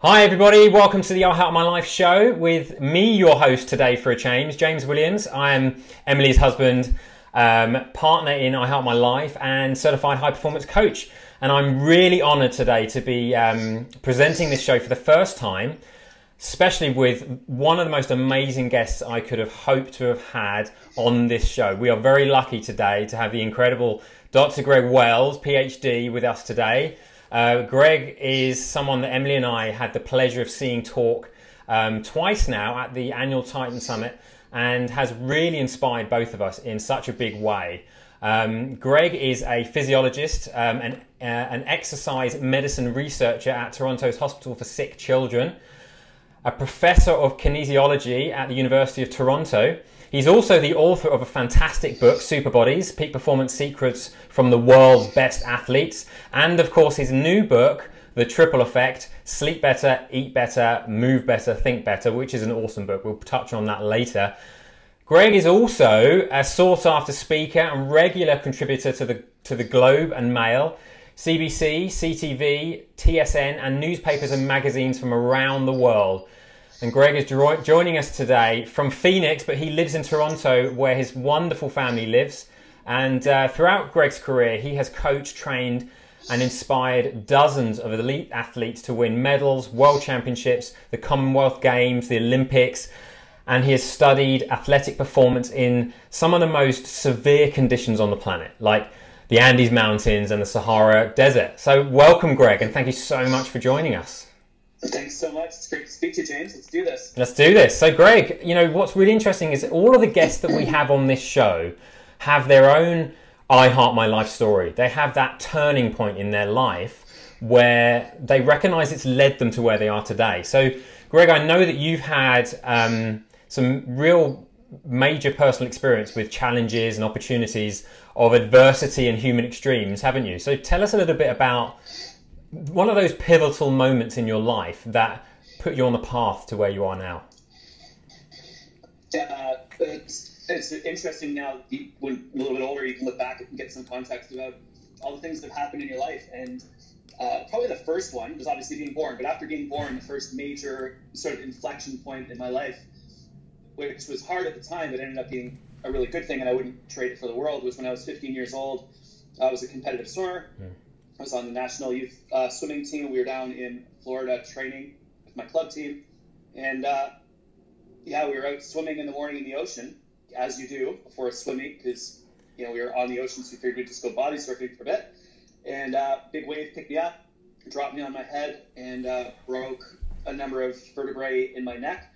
Hi everybody, welcome to the I Help My Life show with me, your host today for a change, James Williams. I am Emily's husband, partner in I Help My Life and certified high performance coach. And I'm really honoured today to be presenting this show for the first time, especially with one of the most amazing guests I could have hoped to have had on this show. We are very lucky today to have the incredible Dr. Greg Wells, Ph.D. with us today. Greg is someone that Emily and I had the pleasure of seeing talk twice now at the annual Titan Summit and has really inspired both of us in such a big way. Greg is a physiologist, an exercise medicine researcher at Toronto's Hospital for Sick Children, a professor of kinesiology at the University of Toronto. He's also the author of a fantastic book, Super Bodies, Peak Performance Secrets from the World's Best Athletes. And of course, his new book, The Triple Effect, Sleep Better, Eat Better, Move Better, Think Better, which is an awesome book. We'll touch on that later. Greg is also a sought-after speaker and regular contributor to the Globe and Mail, CBC, CTV, TSN, and newspapers and magazines from around the world. And Greg is joining us today from Phoenix, but he lives in Toronto where his wonderful family lives. And throughout Greg's career, he has coached, trained and inspired dozens of elite athletes to win medals, world championships, the Commonwealth Games, the Olympics. And he has studied athletic performance in some of the most severe conditions on the planet, like the Andes Mountains and the Sahara Desert. So welcome, Greg, and thank you so much for joining us. Thanks so much. It's great to speak to you, James. Let's do this. Let's do this. So Greg, you know, what's really interesting is that all of the guests that we have on this show have their own I Heart My Life story. They have that turning point in their life where they recognize it's led them to where they are today. So Greg, I know that you've had some real major personal experience with challenges and opportunities of adversity and human extremes, haven't you? So tell us a little bit about one of those pivotal moments in your life that put you on the path to where you are now. It's interesting now, when a little bit older, you can look back and get some context about all the things that have happened in your life. And probably the first one was obviously being born. But after being born, the first major sort of inflection point in my life, which was hard at the time, but ended up being a really good thing, and I wouldn't trade it for the world, was when I was 15 years old. I was a competitive swimmer. I was on the national youth swimming team. We were down in Florida training with my club team. And we were out swimming in the morning in the ocean, as you do before swimming, because we were on the ocean, so we figured we'd just go body surfing for a bit. And big wave picked me up, dropped me on my head, and broke a number of vertebrae in my neck.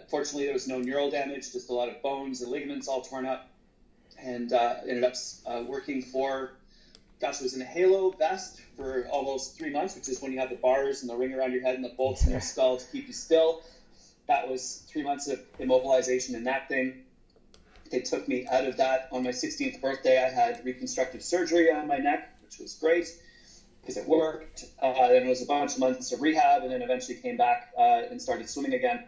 Fortunately, there was no neural damage, just a lot of bones and ligaments all torn up. And ended up working for... Gosh, I was in a halo vest for almost 3 months, which is when you have the bars and the ring around your head and the bolts in your skull to keep you still. That was 3 months of immobilization in that thing. They took me out of that. On my 16th birthday, I had reconstructive surgery on my neck, which was great because it worked. Then it was a bunch of months of rehab, and then eventually came back and started swimming again.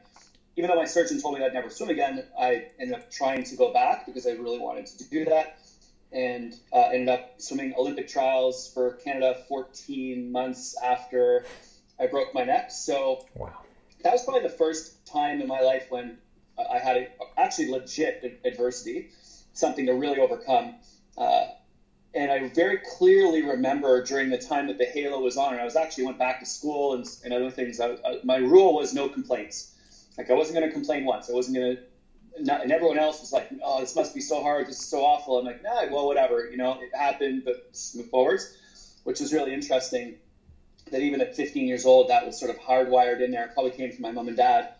Even though my surgeon told me I'd never swim again, I ended up trying to go back because I really wanted to do that. And ended up swimming Olympic trials for Canada 14 months after I broke my neck. So wow, that was probably the first time in my life when I had actually legit adversity, something to really overcome. And I very clearly remember during the time that the halo was on, and I went back to school and other things. My rule was no complaints. Like, I wasn't going to complain once. I wasn't going to. And everyone else was like, oh, this must be so hard. This is so awful. I'm like, nah, well, whatever. It happened, but let's move forwards, which was really interesting that even at 15 years old, that was sort of hardwired in there. It probably came from my mom and dad.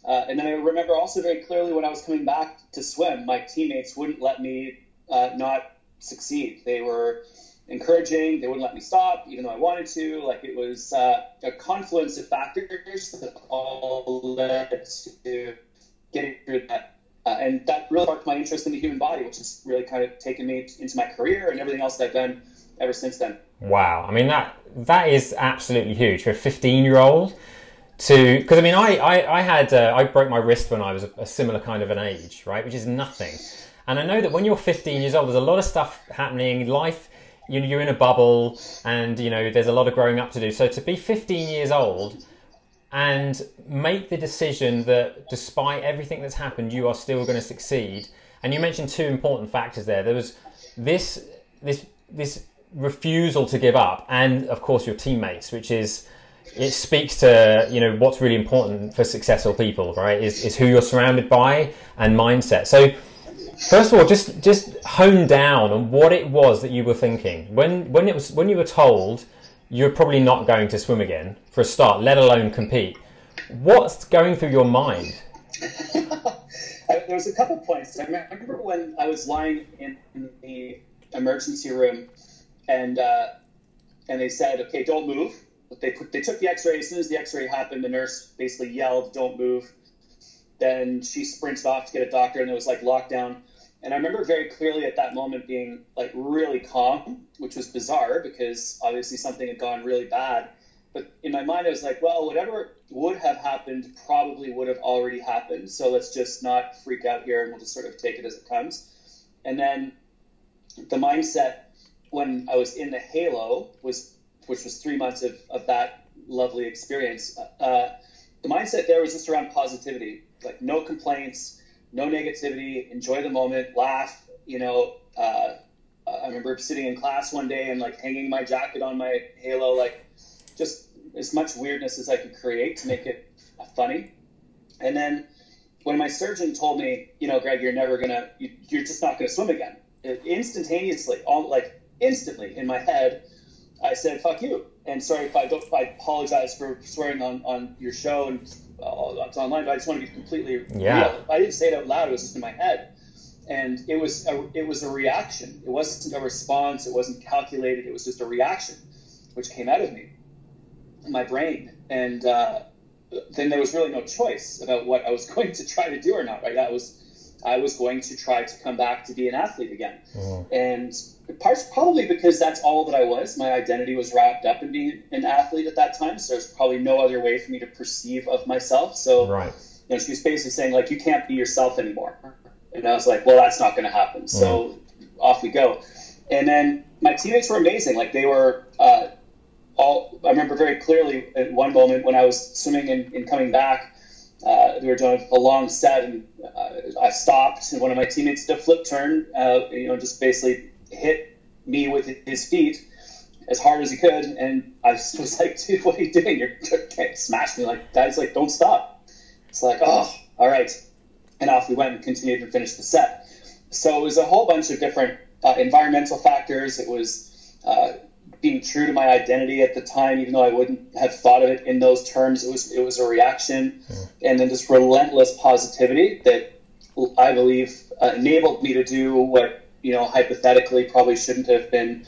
And then I remember also very clearly when I was coming back to swim, my teammates wouldn't let me not succeed. They were encouraging. They wouldn't let me stop, even though I wanted to. Like, it was a confluence of factors that all led to getting through that. And that really sparked my interest in the human body, which has really kind of taken me into my career and everything else that I've done ever since then. Wow. I mean, that is absolutely huge for a 15-year-old to, because I mean, I broke my wrist when I was a similar kind of an age, right? Which is nothing. And I know that when you're 15 years old, there's a lot of stuff happening. Life, you're in a bubble and, there's a lot of growing up to do. So to be 15 years old and make the decision that despite everything that's happened, you are still going to succeed. And you mentioned two important factors there. There was this refusal to give up, and of course your teammates, which is, it speaks to, you know, what's really important for successful people, right? Is who you're surrounded by and mindset. So first of all, just hone down on what it was that you were thinking when you were told you're probably not going to swim again for a start, let alone compete. What's going through your mind? There was a couple points. I remember when I was lying in the emergency room, and they said, "Okay, don't move." They took the X-ray. As soon as the X-ray happened, the nurse basically yelled, "Don't move." Then she sprinted off to get a doctor, and it was like lockdown. And I remember very clearly at that moment being like really calm, which was bizarre because obviously something had gone really bad. But in my mind, I was like, well, whatever would have happened probably would have already happened. So let's just not freak out here, and we'll just sort of take it as it comes. And then the mindset when I was in the Halo, which was 3 months of that lovely experience, the mindset there was just around positivity, like no complaints, no negativity, enjoy the moment, laugh. You know, I remember sitting in class one day and like hanging my jacket on my Halo, like just as much weirdness as I could create to make it funny. And then when my surgeon told me, you know, Greg, you're just not gonna swim again, instantaneously, instantly in my head, I said, "Fuck you." And sorry if I apologize for swearing on your show and it's online, but I just want to be completely real. I didn't say it out loud; it was just in my head, and it was a reaction. It wasn't a response. It wasn't calculated. It was just a reaction, which came out of me, my brain, and then there was really no choice about what I was going to try to do or not. Right? I was going to try to come back to be an athlete again, and probably because that's all that I was. My identity was wrapped up in being an athlete at that time, so there's probably no other way for me to perceive of myself. So, right. You know, she was basically saying like, you can't be yourself anymore, and I was like, well, that's not going to happen. So off we go. And then my teammates were amazing. Like they were all. I remember very clearly at one moment when I was swimming and coming back. We were doing a long set, and I stopped, and one of my teammates did a flip turn, just basically hit me with his feet as hard as he could, and I was like, "Dude, what are you doing? You can't smash me like that." He's like, "Don't stop." It's like, "Oh, all right," and off we went and continued to finish the set. So it was a whole bunch of different environmental factors. It was being true to my identity at the time, even though I wouldn't have thought of it in those terms. It was a reaction, and then this relentless positivity that I believe enabled me to do what, you know, hypothetically probably shouldn't have been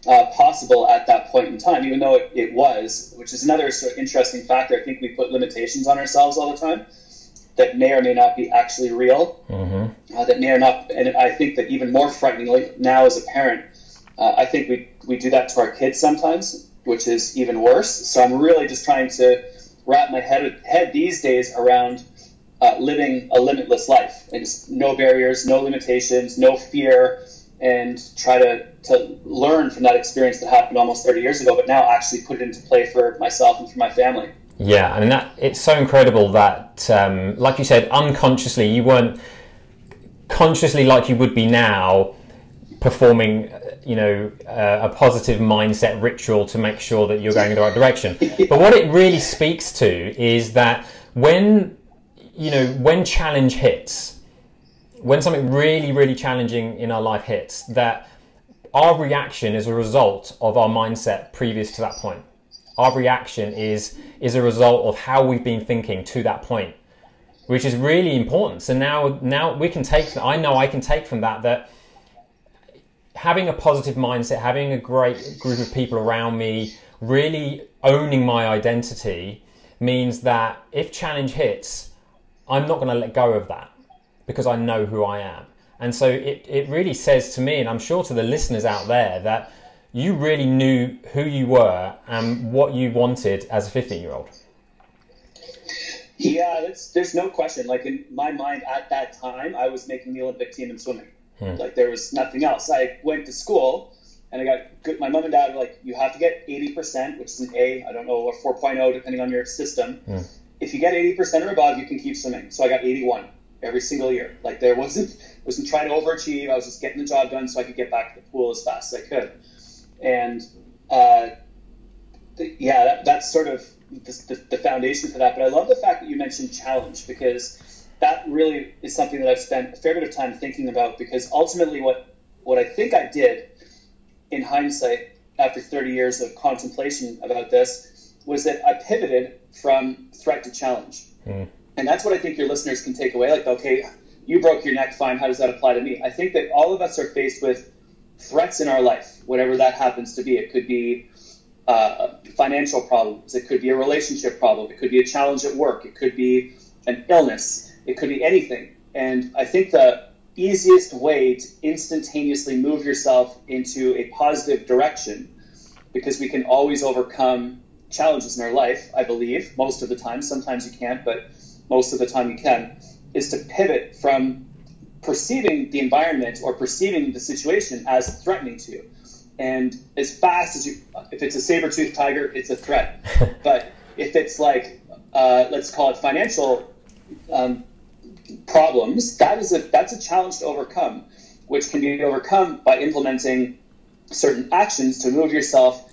possible at that point in time, even though it was, which is another sort of interesting factor. I think we put limitations on ourselves all the time that may or may not be actually real, that may or not, and I think that even more frighteningly now as a parent, I think we do that to our kids sometimes, which is even worse. So I'm really just trying to wrap my head these days around living a limitless life, and just no barriers, no limitations, no fear, and try to learn from that experience that happened almost 30 years ago, but now actually put it into play for myself and for my family. Yeah, I mean, it's so incredible that, like you said, unconsciously, you weren't consciously like you would be now performing, a positive mindset ritual to make sure that you're going in the right direction. But what it really speaks to is that when challenge hits, when something really, really challenging in our life hits, that our reaction is a result of our mindset previous to that point. Our reaction is a result of how we've been thinking to that point, which is really important. So now we can take, I know I can take from that having a positive mindset, having a great group of people around me, really owning my identity means that if challenge hits, I'm not going to let go of that because I know who I am. And so it really says to me, and I'm sure to the listeners out there, that you really knew who you were and what you wanted as a 15-year-old. Yeah, there's no question. Like in my mind at that time, I was making the Olympic team in swimming. Like there was nothing else. I went to school And I got good. My mom and dad were like, you have to get 80%, which is an A, I don't know, or 4.0, depending on your system. If you get 80% or above, you can keep swimming. So I got 81 every single year. Like there wasn't trying to overachieve. I was just getting the job done so I could get back to the pool as fast as I could. And that's sort of the foundation for that. But I love the fact that you mentioned challenge, because that really is something that I've spent a fair bit of time thinking about, because ultimately what I think I did in hindsight after 30 years of contemplation about this was that I pivoted from threat to challenge. And that's what I think your listeners can take away. Like, okay, you broke your neck, fine. How does that apply to me? I think that all of us are faced with threats in our life, whatever that happens to be. It could be financial problems. It could be a relationship problem. It could be a challenge at work. It could be an illness. It could be anything. And I think the easiest way to instantaneously move yourself into a positive direction, because we can always overcome challenges in our life, I believe, most of the time. Sometimes you can't, but most of the time you can, is to pivot from perceiving the environment or perceiving the situation as threatening to you. And as fast as if it's a saber-toothed tiger, it's a threat. But if it's like, let's call it financial problems, that's a challenge to overcome, which can be overcome by implementing certain actions to move yourself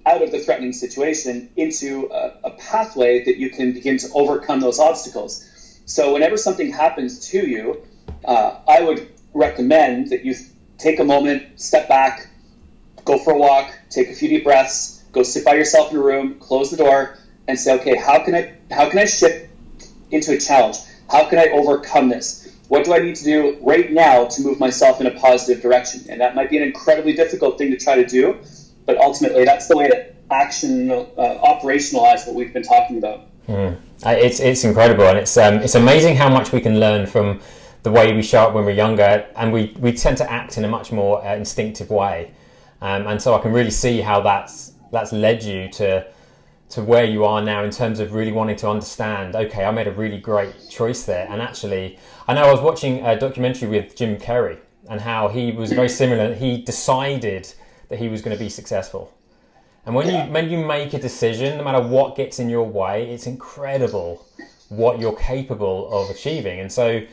out of the threatening situation into a pathway that you can begin to overcome those obstacles. So whenever something happens to you, I would recommend that you take a moment, step back, go for a walk, take a few deep breaths, go sit by yourself in a room, close the door, and say, okay, how can I shift into a challenge? How can I overcome this? What do I need to do right now to move myself in a positive direction? And that might be an incredibly difficult thing to try to do, but ultimately that's the way to operationalize what we've been talking about. It's incredible, and it's amazing how much we can learn from the way we show up when we're younger, and we tend to act in a much more instinctive way. And so I can really see how that's led you to where you are now in terms of really wanting to understand, okay, I made a really great choice there. And actually, I know I was watching a documentary with Jim Carrey and how he was very similar. He decided that he was going to be successful. And when you make a decision, no matter what gets in your way, it's incredible what you're capable of achieving. And so,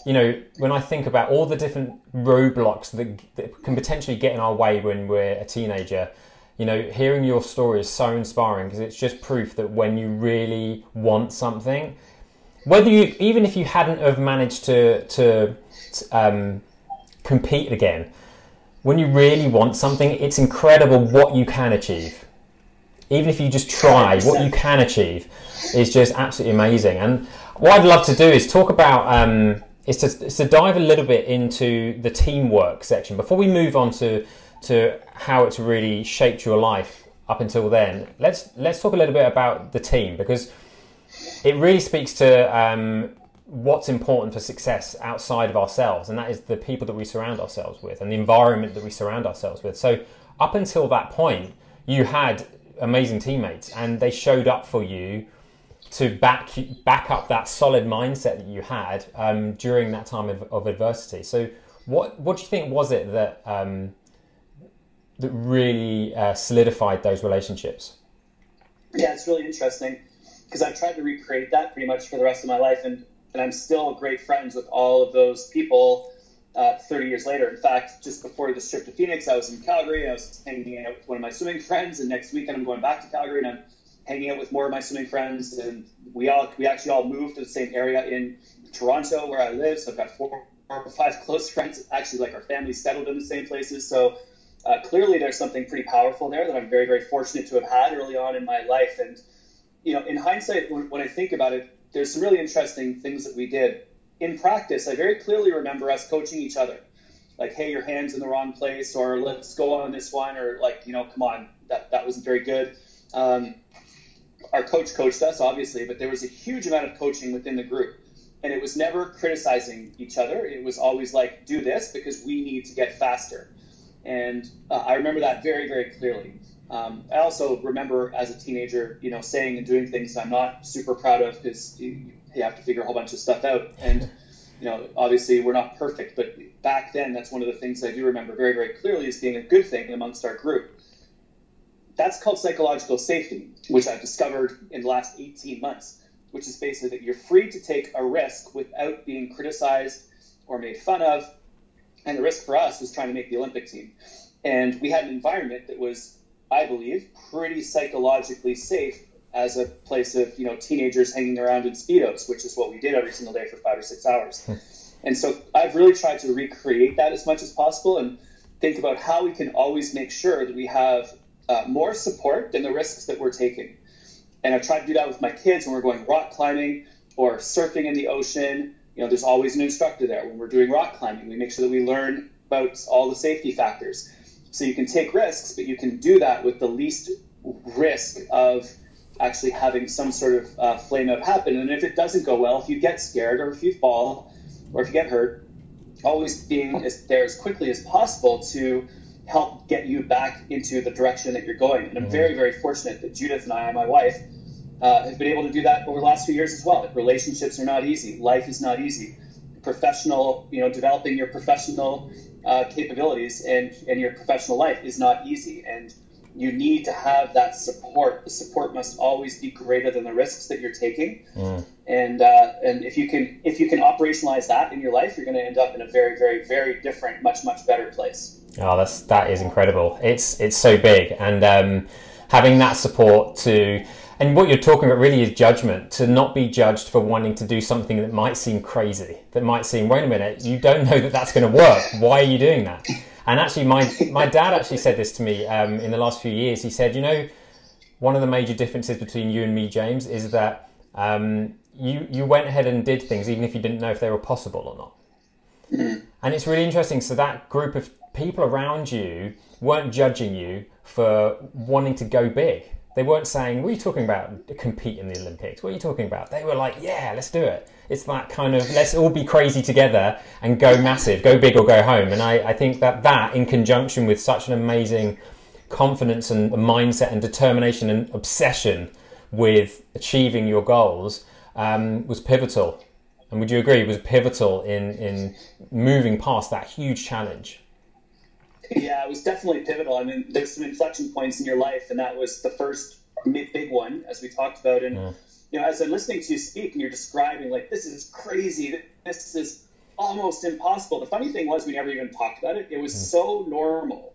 you know, when I think about all the different roadblocks that can potentially get in our way when we're a teenager, you know, hearing your story is so inspiring, because it's just proof that when you really want something, even if you hadn't have managed to compete again, when you really want something, it's incredible what you can achieve. Even if you just try, 100%. What you can achieve is just absolutely amazing. And what I'd love to do is talk about is to dive a little bit into the teamwork section before we move on to how it's really shaped your life up until then. Let's talk a little bit about the team, because it really speaks to what's important for success outside of ourselves, and that is the people that we surround ourselves with and the environment that we surround ourselves with. So up until that point, you had amazing teammates, and they showed up for you to back up that solid mindset that you had during that time of adversity. So what do you think was it that that really solidified those relationships? Yeah, it's really interesting, because I've tried to recreate that pretty much for the rest of my life, and I'm still great friends with all of those people 30 years later. In fact, just before this trip to Phoenix, I was in Calgary, and I was hanging out with one of my swimming friends, and next weekend I'm going back to Calgary, and I'm hanging out with more of my swimming friends, and we actually all moved to the same area in Toronto where I live, so I've got 4 or 5 close friends. Actually, like, our family settled in the same places, so clearly there's something pretty powerful there that I'm very, very fortunate to have had early on in my life. And, you know, in hindsight, when I think about it, there's some really interesting things that we did. In practice, I very clearly remember us coaching each other. Like, hey, your hand's in the wrong place, or let's go on this one, or like, you know, come on, that wasn't very good. Our coach coached us, obviously, but there was a huge amount of coaching within the group. And it was never criticizing each other. It was always like, do this because we need to get faster. And I remember that very, very clearly. I also remember as a teenager, you know, saying and doing things I'm not super proud of, because you have to figure a whole bunch of stuff out. And obviously we're not perfect, but back then, that's one of the things I do remember very, very clearly as being a good thing amongst our group. That's called psychological safety, which I've discovered in the last 18 months, which is basically that you're free to take a risk without being criticized or made fun of. And the risk for us was trying to make the Olympic team. And we had an environment that was, I believe, pretty psychologically safe as a place of, teenagers hanging around in Speedos, which is what we did every single day for 5 or 6 hours. And so I've really tried to recreate that as much as possible and think about how we can always make sure that we have more support than the risks that we're taking. And I've tried to do that with my kids when we're going rock climbing or surfing in the ocean. There's always an instructor there. When we're doing rock climbing, we make sure that we learn about all the safety factors. So you can take risks, but you can do that with the least risk of actually having some sort of flame out happen. And if it doesn't go well, if you get scared or if you fall or if you get hurt, always being there as quickly as possible to help get you back into the direction that you're going. And I'm very, very fortunate that Judith and I, my wife, have been able to do that over the last few years as well. Like, relationships are not easy. Life is not easy. Professional, developing your professional capabilities and your professional life is not easy. And you need to have that support. The support must always be greater than the risks that you're taking. And if you can operationalize that in your life, you're going to end up in a very, very, very different, much, much better place. Oh, that is incredible. It's so big, and having that support and what you're talking about really is judgment, to not be judged for wanting to do something that might seem crazy, that might seem, wait a minute, you don't know that that's going to work. Why are you doing that? And actually, my dad actually said this to me in the last few years. He said, one of the major differences between you and me, James, is that you went ahead and did things even if you didn't know if they were possible or not. And it's really interesting. So that group of people around you weren't judging you for wanting to go big. They weren't saying, what are you talking about, compete in the Olympics? What are you talking about? They were like, yeah, let's do it. It's that kind of, let's all be crazy together and go massive, go big or go home. And I think that in conjunction with such an amazing confidence and mindset and determination and obsession with achieving your goals was pivotal. And would you agree it was pivotal in moving past that huge challenge? Yeah, it was definitely pivotal. I mean, there's some inflection points in your life, and that was the first big one, as we talked about. And, as I'm listening to you speak and you're describing, like, this is crazy, this is almost impossible. The funny thing was, we never even talked about it. It was so normal.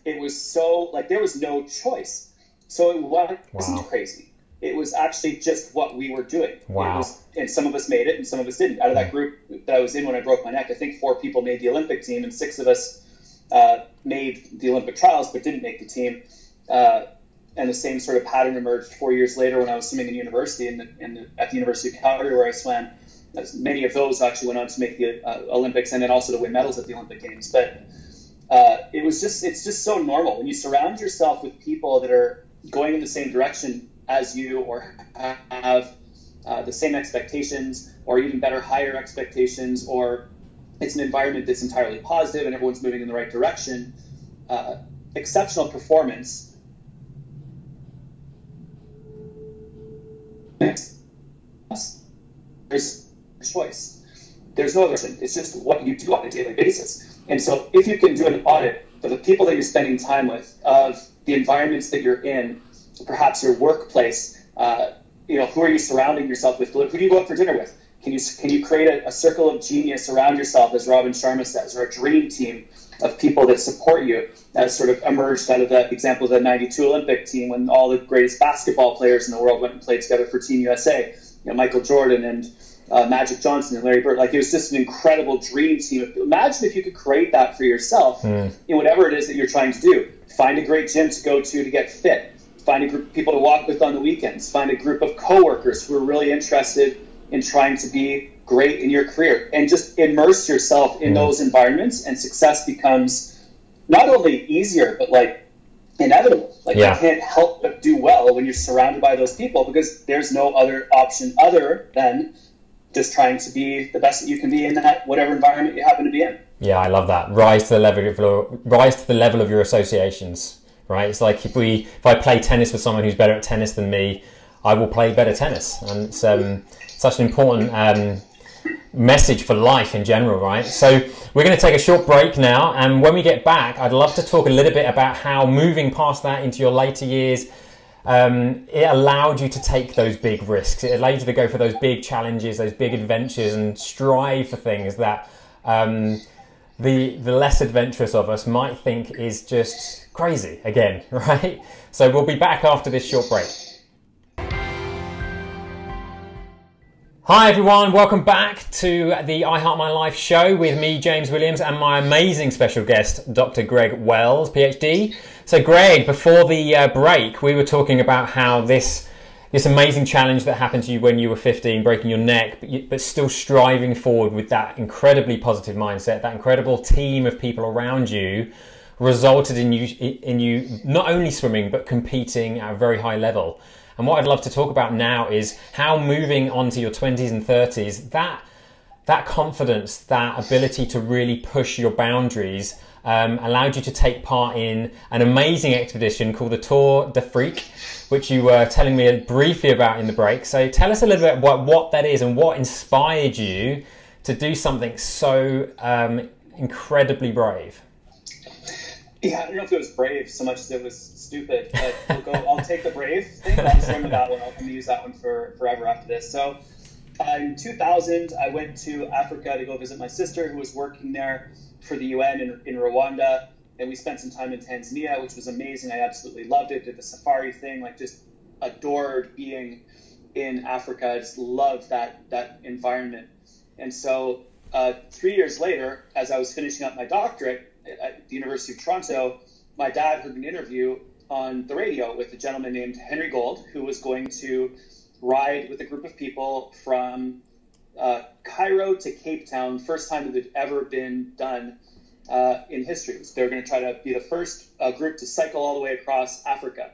It was so, like, there was no choice. So it wasn't crazy. It was actually just what we were doing. Wow. And some of us made it and some of us didn't. Out of that group that I was in when I broke my neck, I think 4 people made the Olympic team and 6 of us made the Olympic trials but didn't make the team. And the same sort of pattern emerged 4 years later when I was swimming in university at the University of Calgary, where I swam. Many of those actually went on to make the Olympics and then also to win medals at the Olympic Games. But it's just so normal when you surround yourself with people that are going in the same direction as you or have the same expectations or even better, higher expectations, or it's an environment that's entirely positive and everyone's moving in the right direction. Exceptional performance. There's choice. There's no other thing. It's just what you do on a daily basis. And so if you can do an audit for the people that you're spending time with, of the environments that you're in, perhaps your workplace, who are you surrounding yourself with? Who do you go out for dinner with? Can you create a circle of genius around yourself, as Robin Sharma says, or a dream team of people that support you, as sort of emerged out of the example of the 92 Olympic team when all the greatest basketball players in the world went and played together for Team USA, Michael Jordan and Magic Johnson and Larry Bird. Like, it was just an incredible dream team. Imagine if you could create that for yourself in whatever it is that you're trying to do. Find a great gym to go to get fit. Find a group of people to walk with on the weekends. Find a group of coworkers who are really interested in trying to be great in your career, and just immerse yourself in those environments, and success becomes not only easier, but like inevitable. Like, you can't help but do well when you're surrounded by those people, because there's no other option other than just trying to be the best that you can be in that whatever environment you happen to be in. Yeah, I love that. Rise to the level of your associations. Right? It's like if I play tennis with someone who's better at tennis than me, I will play better tennis, and it's such an important message for life in general, right? So we're going to take a short break now, and when we get back, I'd love to talk a little bit about how moving past that into your later years, it allowed you to take those big risks. It allowed you to go for those big challenges, those big adventures, and strive for things that the less adventurous of us might think is just crazy again, right? So we'll be back after this short break. Hi everyone, welcome back to the I Heart My Life show with me, James Williams, and my amazing special guest, Dr. Greg Wells, Ph.D. So Greg, before the break, we were talking about how this amazing challenge that happened to you when you were 15, breaking your neck, but still striving forward with that incredibly positive mindset, that incredible team of people around you, resulted in you not only swimming, but competing at a very high level. And what I'd love to talk about now is how moving on to your 20s and 30s, that confidence, that ability to really push your boundaries allowed you to take part in an amazing expedition called the Tour de Freak, which you were telling me briefly about in the break. So tell us a little bit about what that is and what inspired you to do something so incredibly brave. Yeah, I don't know if it was brave so much as it was stupid, but I'll take the brave thing. I'll just remember that one. I'm going to use that one forever after this. So in 2000, I went to Africa to go visit my sister who was working there for the UN in Rwanda. And we spent some time in Tanzania, which was amazing. I absolutely loved it. Did the safari thing, like just adored being in Africa. I just loved that environment. And so 3 years later, as I was finishing up my doctorate at the University of Toronto, my dad heard an interview on the radio with a gentleman named Henry Gold, who was going to ride with a group of people from Cairo to Cape Town, first time it had ever been done in history. So they were going to try to be the first group to cycle all the way across Africa,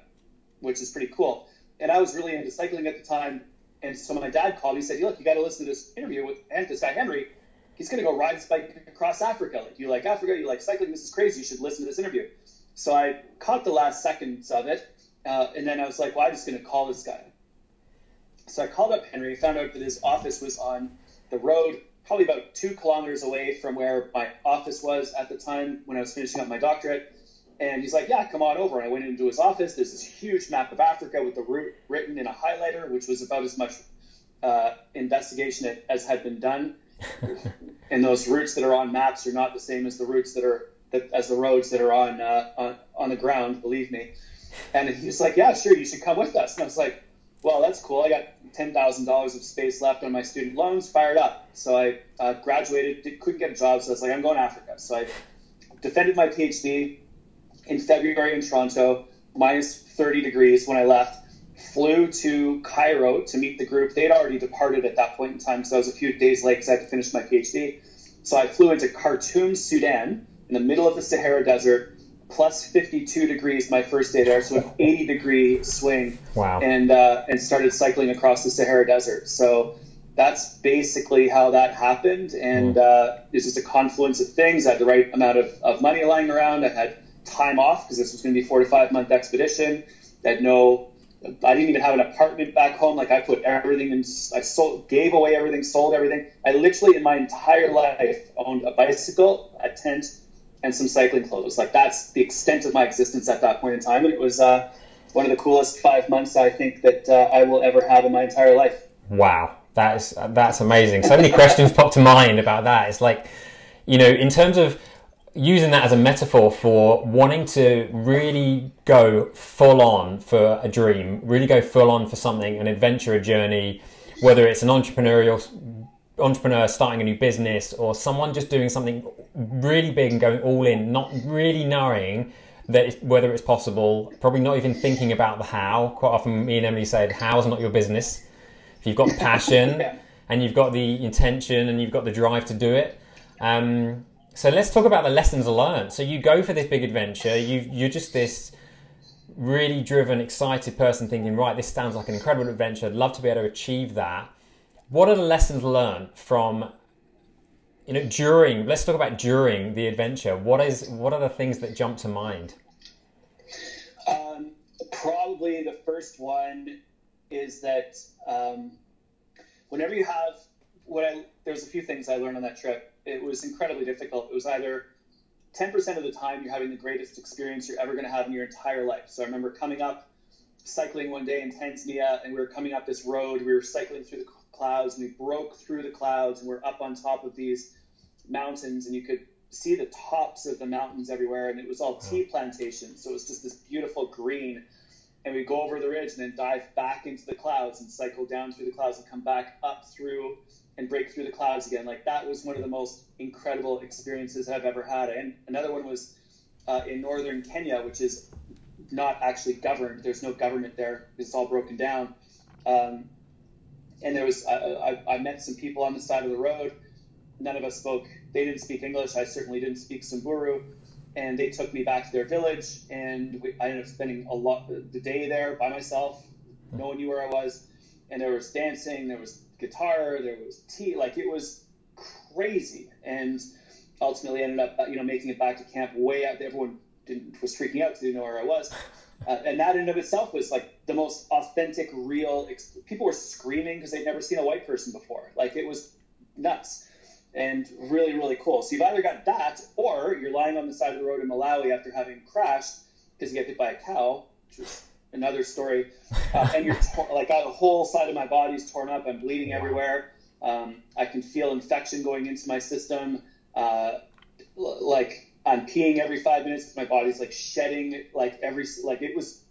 which is pretty cool. And I was really into cycling at the time. And so my dad called me and said, look, you got to listen to this interview with this guy, Henry. He's going to go ride his bike across Africa. Like, you like Africa, you like cycling, this is crazy. You should listen to this interview. So I caught the last seconds of it. And then I was like, well, I'm just going to call this guy. So I called up Henry, found out that his office was on the road, probably about 2 kilometers away from where my office was at the time when I was finishing up my doctorate. And he's like, yeah, come on over. And I went into his office. There's this huge map of Africa with the route written in a highlighter, which was about as much investigation as had been done. And those routes that are on maps are not the same as the routes as the roads that are on the ground, believe me. And he was like, yeah, sure, you should come with us. And I was like, well, that's cool. I got $10,000 of space left on my student loans, fired up. So I graduated, couldn't get a job. So I was like, I'm going to Africa. So I defended my PhD in February in Toronto, minus 30 degrees when I left. Flew to Cairo to meet the group. They'd already departed at that point in time, so I was a few days late because I had to finish my PhD. So I flew into Khartoum, Sudan, in the middle of the Sahara Desert, plus 52 degrees my first day there, so an 80-degree swing. Wow. And started cycling across the Sahara Desert. So that's basically how that happened, and it's just a confluence of things. I had the right amount of money lying around. I had time off because this was going to be a 4 to 5 month expedition. I didn't even have an apartment back home. Like, I put everything in, gave away everything, sold everything. I literally in my entire life owned a bicycle, a tent, and some cycling clothes. Like, that's the extent of my existence at that point in time. And it was one of the coolest 5 months I think that I will ever have in my entire life. Wow, that's amazing. So many questions pop to mind about that. It's like, you know, in terms of using that as a metaphor for wanting to really go full on for a dream, really go full on for something, an adventure, a journey, whether it's an entrepreneur starting a new business or someone just doing something really big and going all in, not really knowing whether it's possible, probably not even thinking about the how. Quite often me and Emily say the how is not your business. If you've got the passion Yeah. and you've got the intention and you've got the drive to do it. So let's talk about the lessons learned. So you go for this big adventure. You're just this really driven, excited person thinking, right, this sounds like an incredible adventure. I'd love to be able to achieve that. What are the lessons learned from, you know, let's talk about during the adventure. What are the things that jump to mind? Probably the first one is that whenever there's a few things I learned on that trip. It was incredibly difficult. It was either 10% of the time you're having the greatest experience you're ever going to have in your entire life. So I remember coming up, cycling one day in Tanzania, and we were coming up this road. We were cycling through the clouds, and we broke through the clouds, and we're up on top of these mountains, and you could see the tops of the mountains everywhere, and it was all tea plantations. So it was just this beautiful green. And we go over the ridge and then dive back into the clouds and cycle down through the clouds and come back up through and break through the clouds again. Like, that was one of the most incredible experiences I've ever had. And another one was in northern Kenya, which is not actually governed. There's no government there. It's all broken down. And there was, I met some people on the side of the road. None of us spoke. They didn't speak English. I certainly didn't speak Samburu. And they took me back to their village, and I ended up spending the day there by myself. No one knew where I was. And there was dancing, there was guitar, there was tea. Like, it was crazy. And ultimately ended up, making it back to camp way out there. Everyone was freaking out because they didn't know where I was. And that in and of itself was like the most authentic, real. People were screaming because they'd never seen a white person before. Like, it was nuts. And really, really cool. So you've either got that, or you're lying on the side of the road in Malawi after having crashed because you get hit by a cow, which is another story. And you're the whole side of my body's torn up. I'm bleeding everywhere. I can feel infection going into my system. Like, I'm peeing every 5 minutes because my body's like shedding it was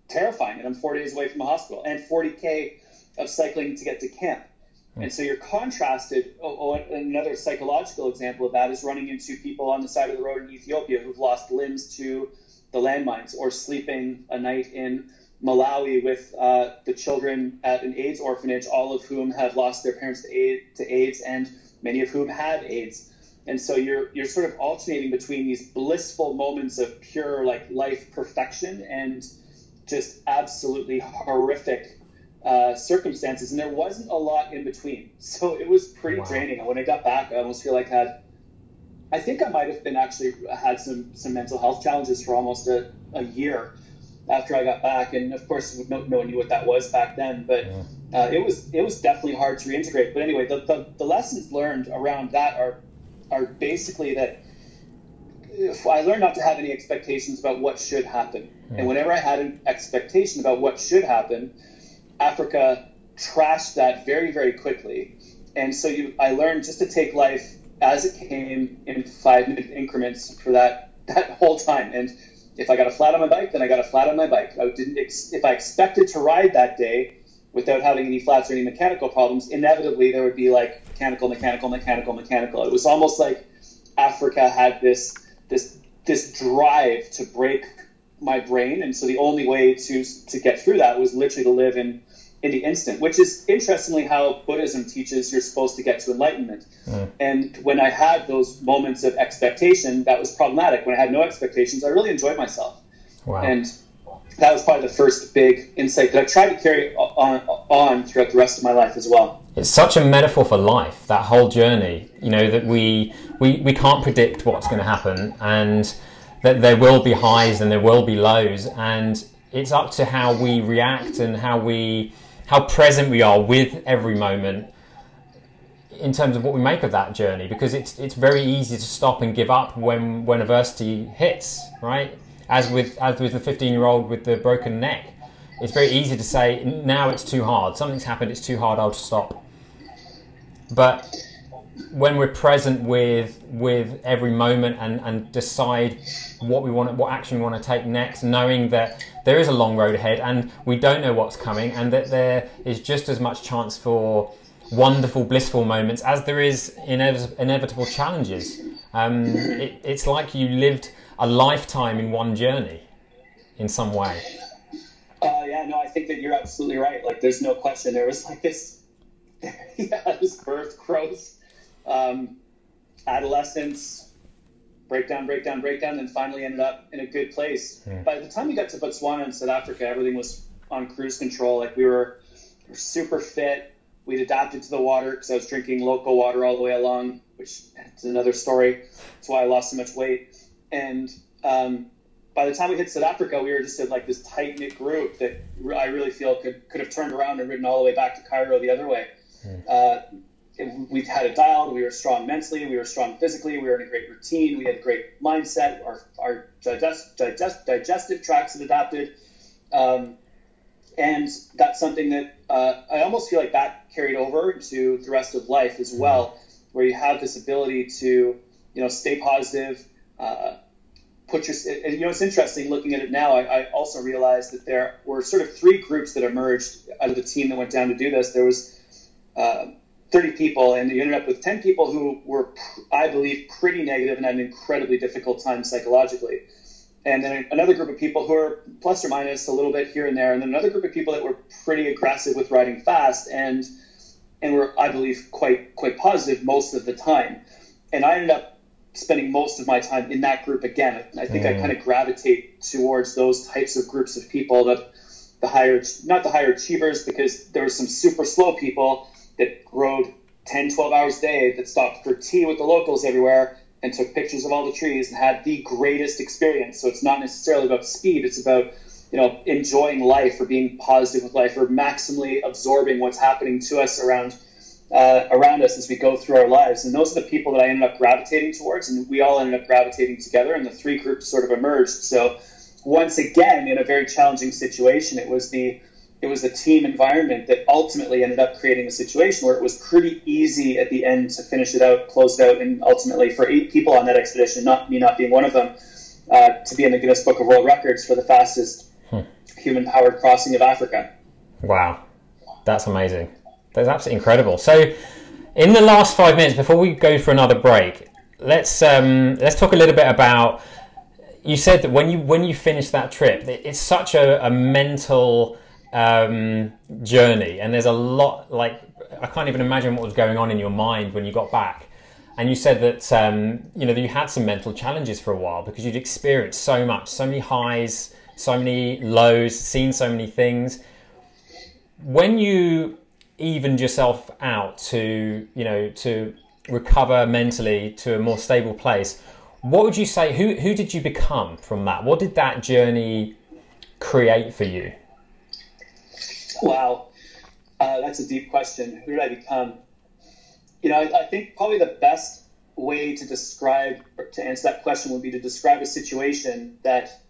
terrifying. And I'm 4 days away from a hospital and 40K of cycling to get to camp. And so you're contrasted. Another psychological example of that is running into people on the side of the road in Ethiopia who've lost limbs to the landmines, or sleeping a night in Malawi with the children at an AIDS orphanage, all of whom have lost their parents to AIDS, and many of whom had AIDS. And so you're sort of alternating between these blissful moments of pure life perfection and just absolutely horrific circumstances, and there wasn't a lot in between, so it was pretty draining. And when I got back, I almost feel like I think I might have been had some mental health challenges for almost a year after I got back. And of course, no one knew what that was back then, but it was definitely hard to reintegrate. But anyway, the lessons learned around that are basically that if I learned not to have any expectations about what should happen, and whenever I had an expectation about what should happen, Africa trashed that very, very quickly. And so I learned just to take life as it came in 5-minute increments for that whole time. And if I got a flat on my bike, then I got a flat on my bike. If I expected to ride that day without having any flats or any mechanical problems, inevitably there would be mechanical. It was almost like Africa had this drive to break my brain. And so the only way to get through that was literally to live in the instant, which is interestingly how Buddhism teaches you're supposed to get to enlightenment. And when I had those moments of expectation, that was problematic. When I had no expectations, I really enjoyed myself. Wow. And that was probably the first big insight that I tried to carry on throughout the rest of my life as well. It's such a metaphor for life, that whole journey, that we can't predict what's going to happen, and that there will be highs and there will be lows, and it's up to how we react and how present we are with every moment in terms of what we make of that journey, because it's very easy to stop and give up when adversity hits, right? As with the 15-year-old with the broken neck, it's very easy to say, now it's too hard, something's happened, it's too hard, I'll just stop. But when we're present with every moment and decide what action we want to take next, knowing that there is a long road ahead and we don't know what's coming, and that there is just as much chance for wonderful, blissful moments as there is inevitable challenges. It's like you lived a lifetime in one journey in some way. I think that you're absolutely right. There's no question. There was this birth, growth, adolescence, breakdown, and finally ended up in a good place. By the time we got to Botswana and South Africa, everything was on cruise control. We were super fit. We'd adapted to the water because I was drinking local water all the way along, which is another story. That's why I lost so much weight. And by the time we hit South Africa, we were just in this tight-knit group that I really feel could have turned around and ridden all the way back to Cairo the other way. we had it dialed. We were strong mentally. We were strong physically. We were in a great routine. We had a great mindset. Our digestive tracts had adapted. And that's something that I almost feel like that carried over to the rest of life as well, where you have this ability to, stay positive, it's interesting looking at it now. I also realized that there were sort of three groups that emerged out of the team that went down to do this. There was 30 people, and you ended up with 10 people who were, I believe, pretty negative and had an incredibly difficult time psychologically. And then another group of people who are plus or minus a little bit here and there. And then another group of people that were pretty aggressive with riding fast and were, I believe, quite positive most of the time. And I ended up spending most of my time in that group again. I think I kind of gravitate towards those types of groups of people, not the higher achievers, because there were some super slow people that rode 10, 12 hours a day that stopped for tea with the locals everywhere and took pictures of all the trees and had the greatest experience. So it's not necessarily about speed. It's about, enjoying life or being positive with life or maximally absorbing what's happening to us around us as we go through our lives. And those are the people that I ended up gravitating towards, and we all ended up gravitating together, and the three groups sort of emerged. So once again, in a very challenging situation, it was the team environment that ultimately ended up creating a situation where it was pretty easy at the end to finish it out, close it out, and ultimately for 8 people on that expedition, not being one of them, to be in the Guinness Book of World Records for the fastest human-powered crossing of Africa. Wow, that's amazing. That's absolutely incredible. So in the last 5 minutes, before we go for another break, let's talk a little bit about, you said that when you finish that trip, it's such a mental journey, and there's a lot, like, I can't even imagine what was going on in your mind when you got back. And you said that that you had some mental challenges for a while because you'd experienced so much, so many highs, so many lows, seen so many things. When you evened yourself out to recover mentally to a more stable place, what would you say, who did you become from that? What did that journey create for you? Wow, that's a deep question. Who did I become? I think probably the best way to answer that question would be to describe a situation that